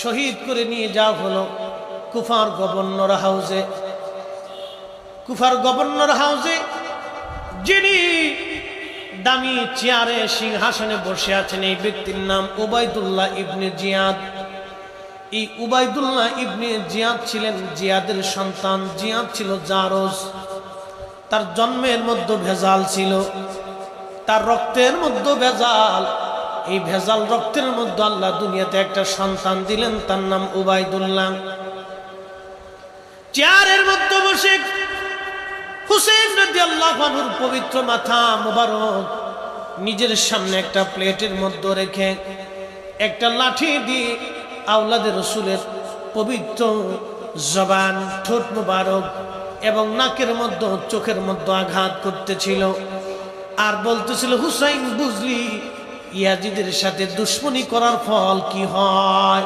শহীদ করে নিয়ে যাওয়া হলো কুফার গভর্নর হাউসে। কুফার গভর্নর হাউসে যিনি দামি চেয়ারে সিংহাসনে বসে আছেন এই ব্যক্তির নাম উবাইদুল্লাহ ইবনে জিয়াদ। এই উবাইদুল্লাহ ইবনে জিয়াদ ছিলেন জিয়াদের সন্তান। জিয়াদ ছিল জারজ। তার জন্মের মধ্যে ভেজাল ছিল, তার রক্তের মধ্যে ভেজাল। এই ভেজাল রক্তের মধ্যে আল্লাহ দুনিয়াতে একটা সন্তান দিলেন, তার নাম উবাইদুল্লাহ। চেয়ারের মধ্যে বসে হুসেন রাদিয়াল্লাহু আনহুর পবিত্র মাথা মোবারক নিজের সামনে একটা প্লেটের মধ্যে রেখে একটা লাঠি দিয়ে আওলাদে রসুলের পবিত্র জবান, ঠোঁট মোবারক এবং নাকের মধ্যে, চোখের মধ্যে আঘাত করতেছিল আর বলতেছিল, হুসাইন বুঝলি ইয়াজিদের সাথে দুশ্মনী করার ফল কি হয়?